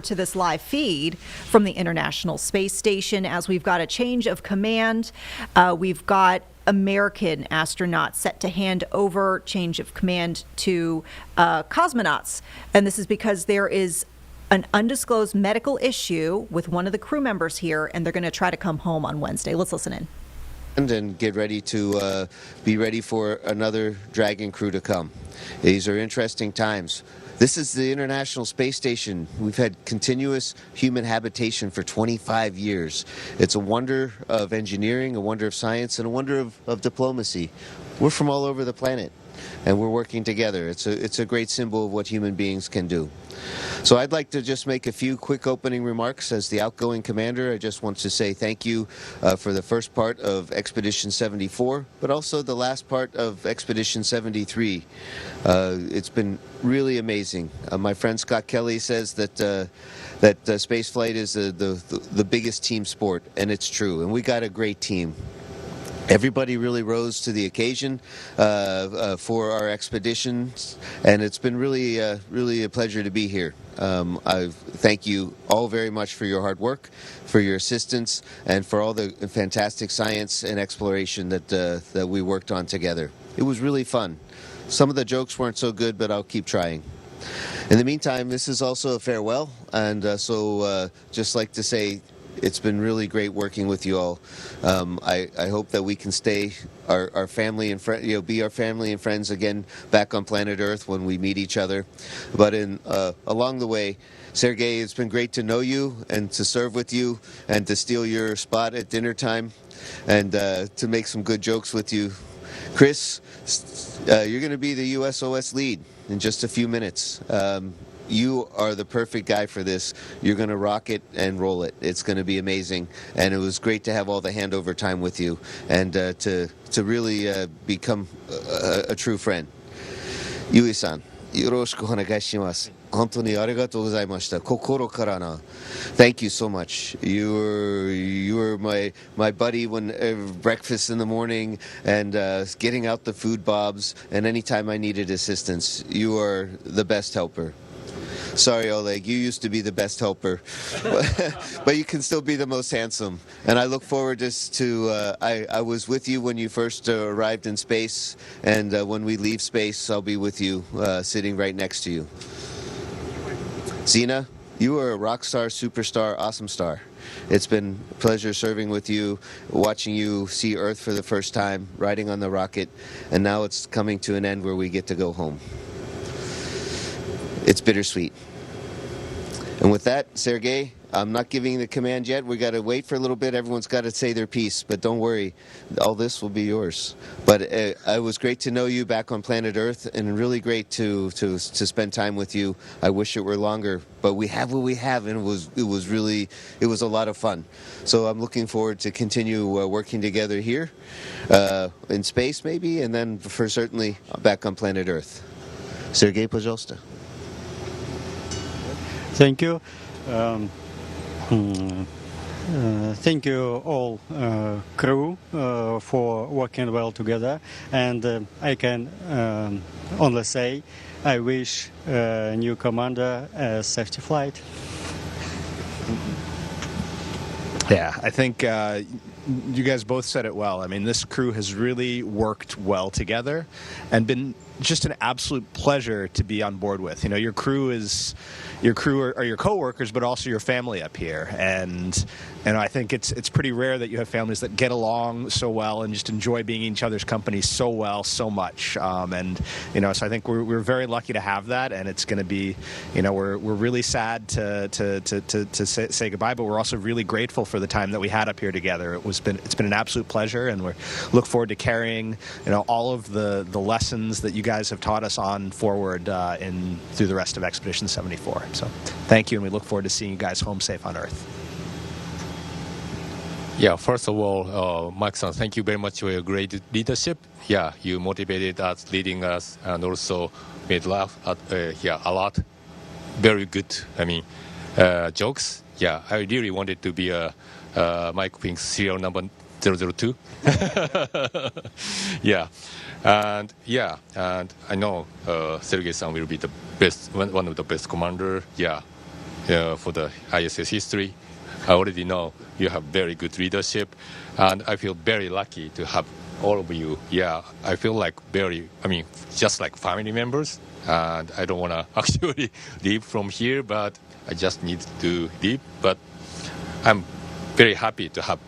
to this live feed from the International Space Station as we've got a change of command. We've got American astronauts set to hand over change of command to cosmonauts. And this is because there is an undisclosed medical issue with one of the crew members here, and they're going to try to come home on Wednesday. Let's listen in. And get ready to be ready for another Dragon crew to come. These are interesting times. This is the International Space Station. We've had continuous human habitation for 25 years. It's a wonder of engineering, a wonder of science, and a wonder of diplomacy. We're from all over the planet, and we're working together. It's a great symbol of what human beings can do. So I'd like to just make a few quick opening remarks. As the outgoing commander, I just want to say thank you for the first part of Expedition 74, but also the last part of Expedition 73. It's been really amazing. My friend Scott Kelly says that space flight is the biggest team sport, and it's true. And we got a great team. Everybody really rose to the occasion for our expeditions, and it's been really a pleasure to be here. I thank you all very much for your hard work, for your assistance, and for all the fantastic science and exploration that we worked on together. It was really fun. Some of the jokes weren't so good, but I'll keep trying. In the meantime, this is also a farewell, and just like to say, it's been really great working with you all. I hope that we can stay our family and be our family and friends again back on planet Earth when we meet each other. But along the way, Sergei, it's been great to know you and to serve with you and to steal your spot at dinner time and to make some good jokes with you. Chris, you're going to be the USOS lead in just a few minutes. You are the perfect guy for this. You're going to rock it and roll it. It's going to be amazing. And it was great to have all the handover time with you and to really become a true friend. Yui-san, yoroshiku onegai shimasu. Hontou arigatou gozaimashita. Kokoro kara na. Thank you so much. You were my buddy when breakfast in the morning and getting out the food bobs and anytime I needed assistance. You are the best helper. Sorry, Oleg, you used to be the best helper, but you can still be the most handsome. And I look forward to, I was with you when you first arrived in space, and when we leave space, I'll be with you, sitting right next to you. Zena, you are a rock star, superstar, awesome star. It's been a pleasure serving with you, watching you see Earth for the first time, riding on the rocket, and now it's coming to an end where we get to go home. It's bittersweet. And with that, Sergei, I'm not giving the command yet. We got to wait for a little bit. Everyone's got to say their piece, but don't worry, all this will be yours. But it was great to know you back on planet Earth, and really great to spend time with you. I wish it were longer, but we have what we have, and it was a lot of fun. So I'm looking forward to continue working together here, in space maybe, and then for certainly back on planet Earth. Sergei, пожалуйста. Thank you. Thank you all crew for working well together, and I can only say I wish new commander a safety flight. Yeah, I think you guys both said it well. I mean, this crew has really worked well together and been just an absolute pleasure to be on board with. You know, your crew are your coworkers, but also your family up here, and I think it's pretty rare that you have families that get along so well and just enjoy being in each other's company so well, so much. And you know, so I think we're very lucky to have that, and it's going to be, you know, we're really sad to say goodbye, but we're also really grateful for the time that we had up here together. It's been an absolute pleasure, and we look forward to carrying, you know, all of the lessons that you guys have taught us on forward through the rest of Expedition 74. So thank you, and we look forward to seeing you guys home safe on Earth. Yeah, first of all, Mike-san, thank you very much for your great leadership. Yeah, you motivated us, leading us, and also made laugh a lot. Very good, jokes. Yeah, I really wanted to be a Mike Pink's serial number 002. Yeah, and I know Sergei-san will be the best, one of the best commander. Yeah, for the ISS history. I already know you have very good leadership, and I feel very lucky to have all of you. Yeah, I feel like just like family members, and I don't want to actually leave from here, but I just need to leave. But I'm very happy to have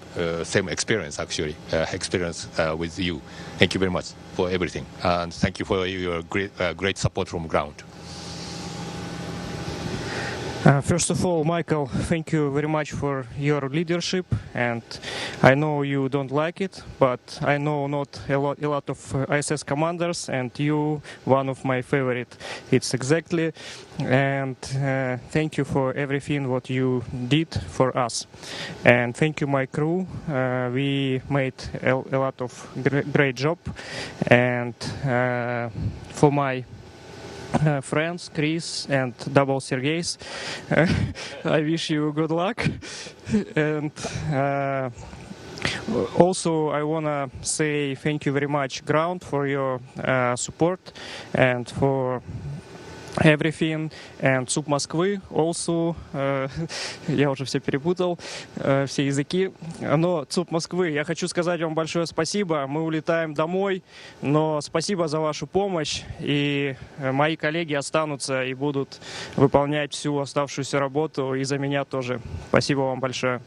same experience with you. Thank you very much for everything, and thank you for your great support from ground. First of all, Michael, thank you very much for your leadership, and I know you don't like it, but I know not a lot of ISS commanders, and you one of my favorite. It's exactly, and thank you for everything what you did for us, and thank you my crew. We made a lot of great job, and for my friends, Chris and Double Sergeys, I wish you good luck. And also, I want to say thank you very much, Ground, for your support and for everything, and Суп Москвы also, я уже все перепутал, все языки, но Суп Москвы, я хочу сказать вам большое спасибо, мы улетаем домой, но спасибо за вашу помощь, и мои коллеги останутся и будут выполнять всю оставшуюся работу, и за меня тоже. Спасибо вам большое.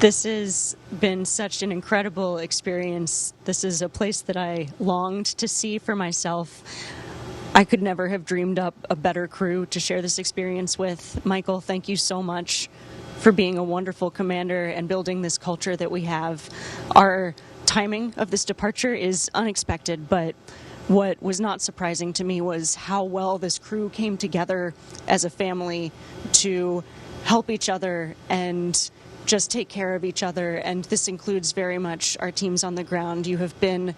This has been such an incredible experience. This is a place that I longed to see for myself. I could never have dreamed up a better crew to share this experience with. Michael, thank you so much for being a wonderful commander and building this culture that we have. Our timing of this departure is unexpected, but what was not surprising to me was how well this crew came together as a family to help each other and just take care of each other, and this includes very much our teams on the ground. You have been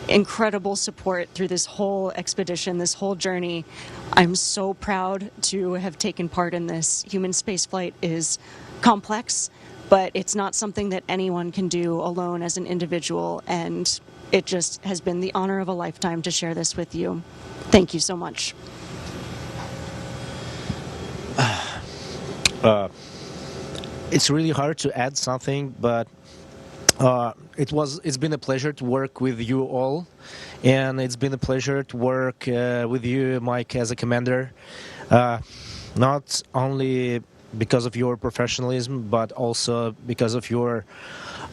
incredible support through this whole expedition, this whole journey. I'm so proud to have taken part in this. Human spaceflight is complex, but it's not something that anyone can do alone as an individual, and it just has been the honor of a lifetime to share this with you. Thank you so much. It's really hard to add something, but it's been a pleasure to work with you all, and it's been a pleasure to work with you, Mike, as a commander. Not only because of your professionalism, but also because of your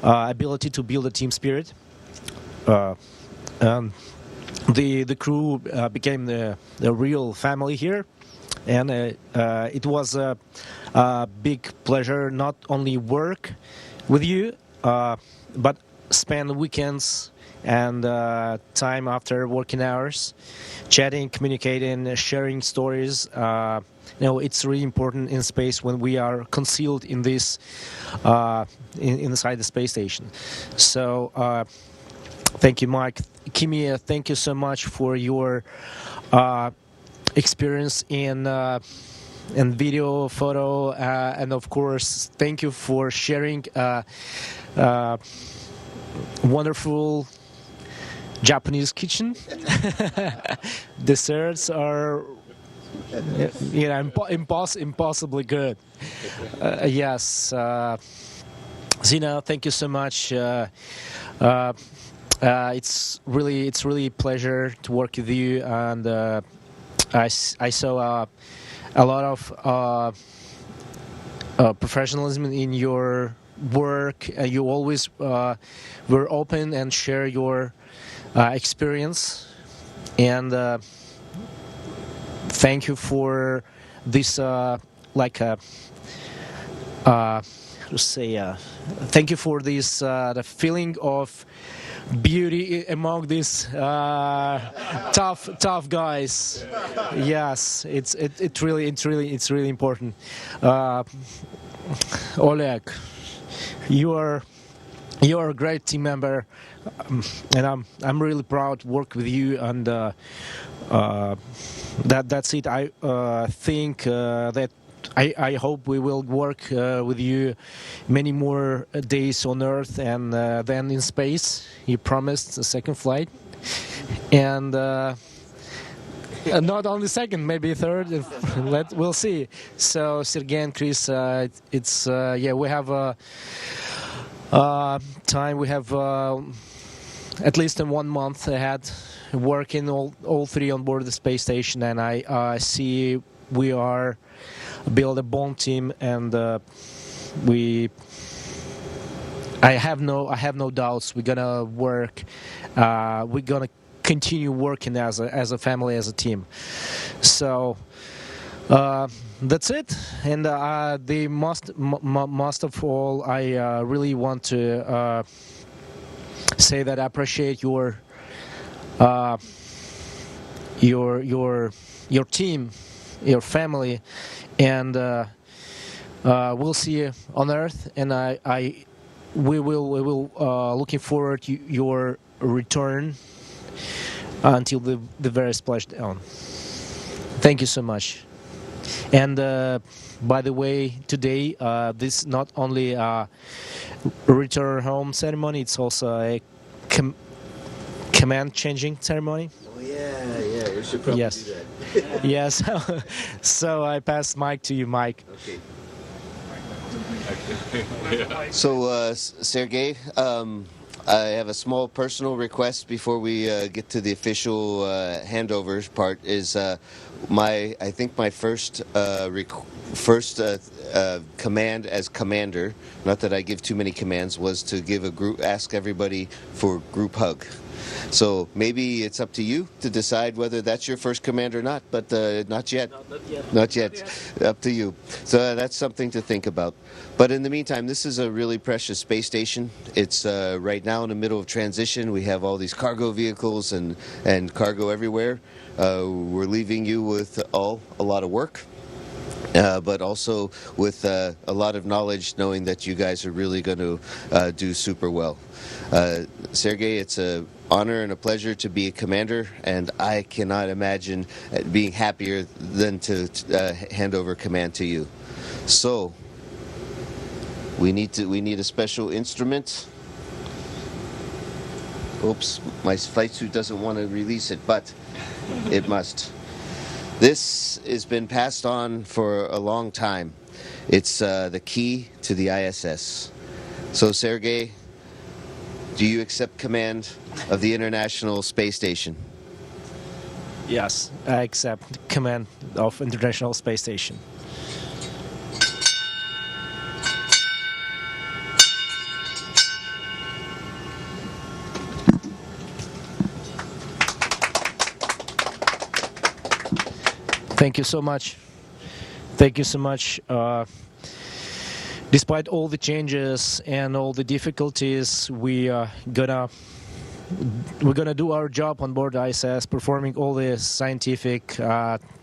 ability to build a team spirit. And the crew became the real family here. And it was a big pleasure not only work with you, but spend weekends and time after working hours, chatting, communicating, sharing stories. It's really important in space when we are concealed in this inside the space station. So thank you, Mike. Kimi, thank you so much for your experience in video, photo, and of course, thank you for sharing wonderful Japanese kitchen. Desserts are, impossibly good. Yes, Zina, thank you so much. It's really a pleasure to work with you, and I saw a lot of professionalism in your work. You always were open and share your experience, and thank you for this thank you for this the feeling of beauty among these tough guys. Yes, it's really important. Oleg, you are a great team member, and I'm really proud to work with you. And that's it. I think that I hope we will work with you many more days on Earth and then in space. You promised a second flight, and Not only second, maybe third. We'll see. So Sergey and Chris, it's we have time. We have at least in 1 month ahead, working all three on board the space station, and I see we are build a bond team, and I have no doubts we're gonna work. We're gonna continue working as a family, as a team. So that's it. And the most of all, I really want to say that I appreciate your team, your family, and we'll see you on Earth. And we will looking forward to your return until the very splashdown. Thank you so much. And by the way, today this not only a return home ceremony, it's also a command changing ceremony. Oh yeah, we should probably Yes. do that. Yes. So I pass mic to you, Mike. Okay. So, Sergey, I have a small personal request before we get to the official handovers part. Is I think my first command as commander, not that I give too many commands, was to ask everybody for a group hug. So maybe it's up to you to decide whether that's your first command or not, but not yet. Not yet. Up to you. So that's something to think about. But in the meantime, this is a really precious space station. It's right now in the middle of transition. We have all these cargo vehicles and cargo everywhere. We're leaving you with a lot of work. But also with a lot of knowledge, knowing that you guys are really going to do super well. Sergey, it's an honor and a pleasure to be a commander, and I cannot imagine being happier than to hand over command to you. So we need a special instrument. Oops, my flight suit doesn't want to release it, but it must. This has been passed on for a long time. It's the key to the ISS. So, Sergey, do you accept command of the International Space Station? Yes, I accept command of International Space Station. Thank you so much. Thank you so much. Despite all the changes and all the difficulties, we're gonna do our job on board ISS, performing all the scientific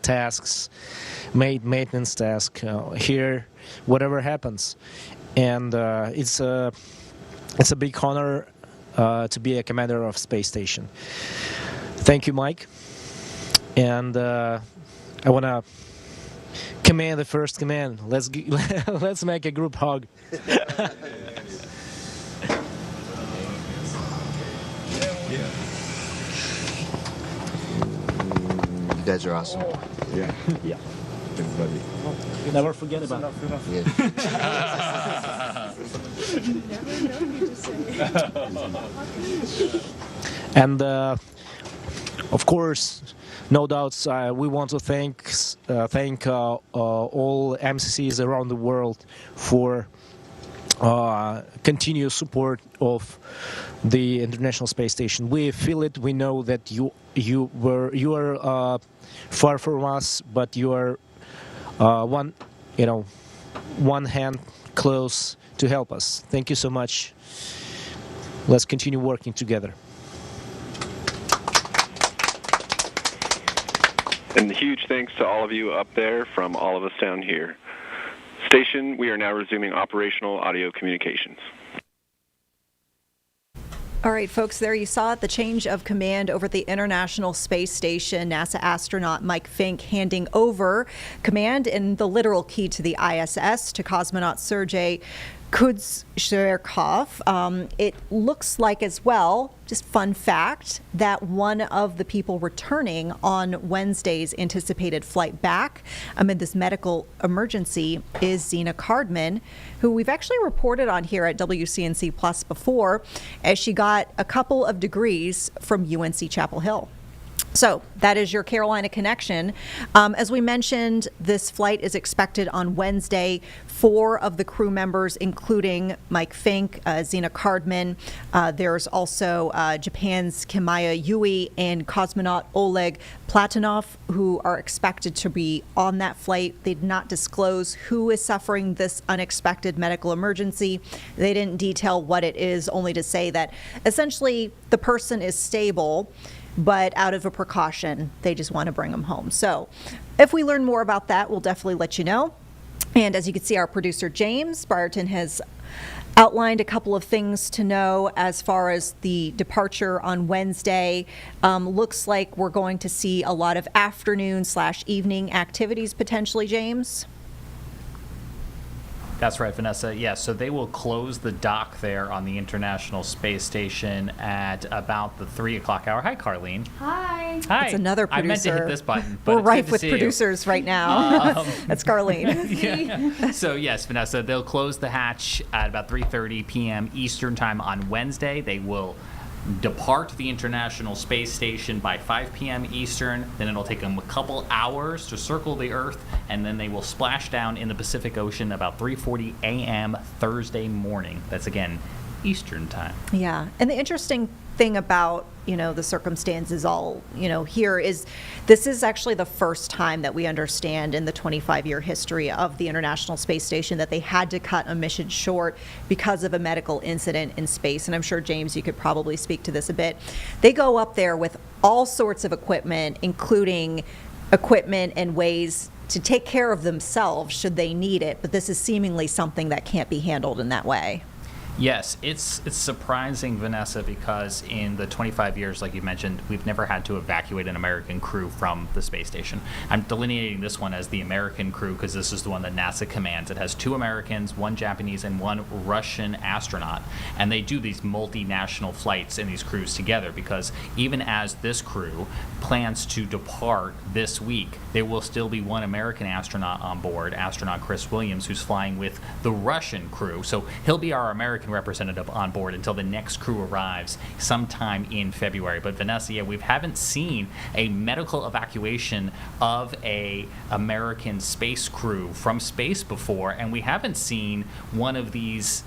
tasks, maintenance tasks here, whatever happens. And it's a big honor to be a commander of space station. Thank you, Mike. And I want to command the first command. Let's make a group hug. You guys are awesome. Yeah. Yeah. Everybody. You never forget about it. Yeah. And of course, no doubts, we want to thank all MCCs around the world for continuous support of the International Space Station. We feel it. We know that you are far from us, but you are one hand close to help us. Thank you so much. Let's continue working together. And a huge thanks to all of you up there from all of us down here. Station, we are now resuming operational audio communications. All right, folks, there you saw it, the change of command over at the International Space Station. NASA astronaut Mike Fink handing over command and the literal key to the ISS to cosmonaut Sergey Kudzherkov. It looks like as well, just fun fact, that one of the people returning on Wednesday's anticipated flight back amid this medical emergency is Zena Cardman, who we've actually reported on here at WCNC Plus before, as she got a couple of degrees from UNC Chapel Hill. So that is your Carolina connection. As we mentioned, this flight is expected on Wednesday. 4 of the crew members, including Mike Fink, Zena Cardman, there's also Japan's Kimaya Yui and cosmonaut Oleg Platonov, who are expected to be on that flight. They did not disclose who is suffering this unexpected medical emergency. They didn't detail what it is, only to say that essentially the person is stable, but out of a precaution, they just want to bring them home. So if we learn more about that, we'll definitely let you know. And as you can see, our producer, James Brierton, has outlined a couple of things to know as far as the departure on Wednesday. Looks like we're going to see a lot of afternoon/evening activities potentially, James. That's right, Vanessa. Yeah, so they will close the dock there on the International Space Station at about the 3 o'clock hour. Hi, Carlene. Hi. Hi. It's another producer. I meant to hit this button, but we're it's rife good to with see producers right now. That's Carlene. Yeah. So yes, Vanessa, they'll close the hatch at about 3:30 p.m. Eastern Time on Wednesday. They will depart the International Space Station by 5 p.m. Eastern. Then it'll take them a couple hours to circle the Earth, and then they will splash down in the Pacific Ocean about 3:40 a.m. Thursday morning. That's again Eastern Time. Yeah, and the interesting thing about, the circumstances all, here is this is actually the first time that we understand in the 25-year history of the International Space Station that they had to cut a mission short because of a medical incident in space. And I'm sure, James, you could probably speak to this a bit. They go up there with all sorts of equipment, including equipment and ways to take care of themselves should they need it. But this is seemingly something that can't be handled in that way. Yes, it's surprising, Vanessa, because in the 25 years, like you mentioned, we've never had to evacuate an American crew from the space station. I'm delineating this one as the American crew because this is the one that NASA commands. It has 2 Americans, 1 Japanese, and 1 Russian astronaut. And they do these multinational flights in these crews together because even as this crew plans to depart this week, there will still be 1 American astronaut on board, astronaut Chris Williams, who's flying with the Russian crew. So he'll be our American representative on board until the next crew arrives sometime in February. But Vanessa, yeah, we haven't seen a medical evacuation of a American space crew from space before, and we haven't seen one of these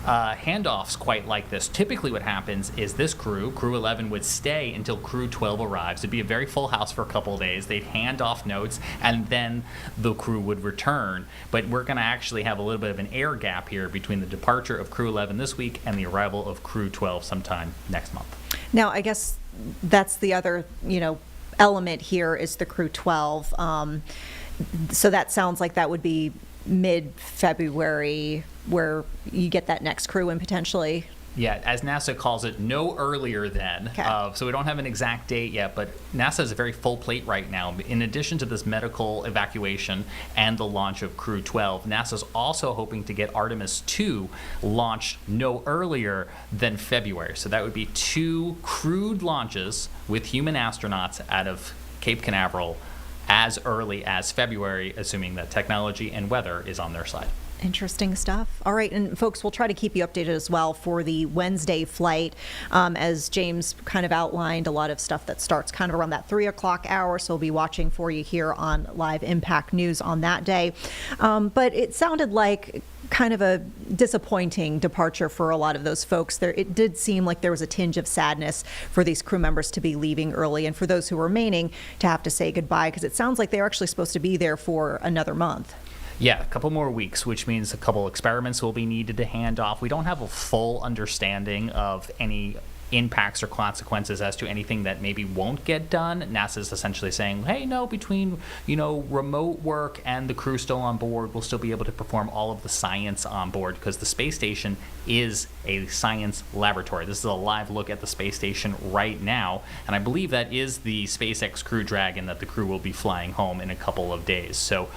handoffs quite like this. Typically what happens is this crew 11, would stay until crew 12 arrives. It'd be a very full house for a couple of days. They'd hand off notes, and then the crew would return. But we're going to actually have a little bit of an air gap here between the departure of crew 11 this week and the arrival of crew 12 sometime next month. Now, I guess that's the other, element here is the crew 12. So that sounds like that would be mid-February where you get that next crew in potentially. Yeah, as NASA calls it, no earlier than. Okay. So we don't have an exact date yet, but NASA has a very full plate right now. In addition to this medical evacuation and the launch of Crew 12, NASA's also hoping to get Artemis 2 launched no earlier than February. So that would be 2 crewed launches with human astronauts out of Cape Canaveral as early as February, assuming that technology and weather is on their side. Interesting stuff. All right, and folks, we'll try to keep you updated as well for the Wednesday flight. As James kind of outlined, a lot of stuff that starts kind of around that 3 o'clock hour, so we'll be watching for you here on Live Impact News on that day. But it sounded like kind of a disappointing departure for a lot of those folks. It did seem like there was a tinge of sadness for these crew members to be leaving early, and for those who are remaining to have to say goodbye, because it sounds like they're actually supposed to be there for another month. Yeah, a couple more weeks, which means a couple experiments will be needed to hand off. We don't have a full understanding of any impacts or consequences as to anything that maybe won't get done. NASA's essentially saying, hey, no, between, remote work and the crew still on board, we'll still be able to perform all of the science on board, because the space station is a science laboratory. This is a live look at the space station right now, and I believe that is the SpaceX Crew Dragon that the crew will be flying home in a couple of days. So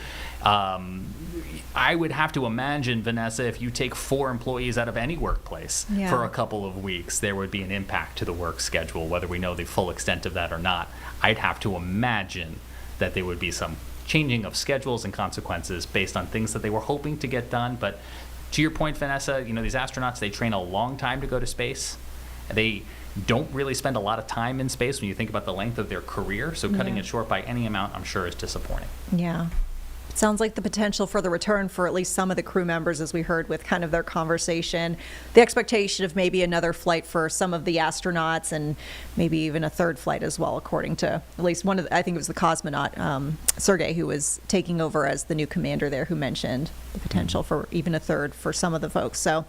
I would have to imagine, Vanessa, if you take 4 employees out of any workplace for a couple of weeks, there would be an impact to the work schedule, whether we know the full extent of that or not. I'd have to imagine that there would be some changing of schedules and consequences based on things that they were hoping to get done. But to your point, Vanessa, these astronauts, they train a long time to go to space. They don't really spend a lot of time in space when you think about the length of their career. So cutting it short by any amount, I'm sure, is disappointing. Yeah. It sounds like the potential for the return for at least some of the crew members, as we heard with kind of their conversation, the expectation of maybe another flight for some of the astronauts, and maybe even a third flight as well, according to at least one of the, I think it was the cosmonaut, Sergei, who was taking over as the new commander there, who mentioned the potential for even a third for some of the folks. So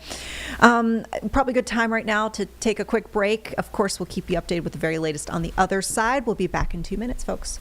probably a good time right now to take a quick break. Of course, we'll keep you updated with the very latest on the other side. We'll be back in 2 minutes, folks.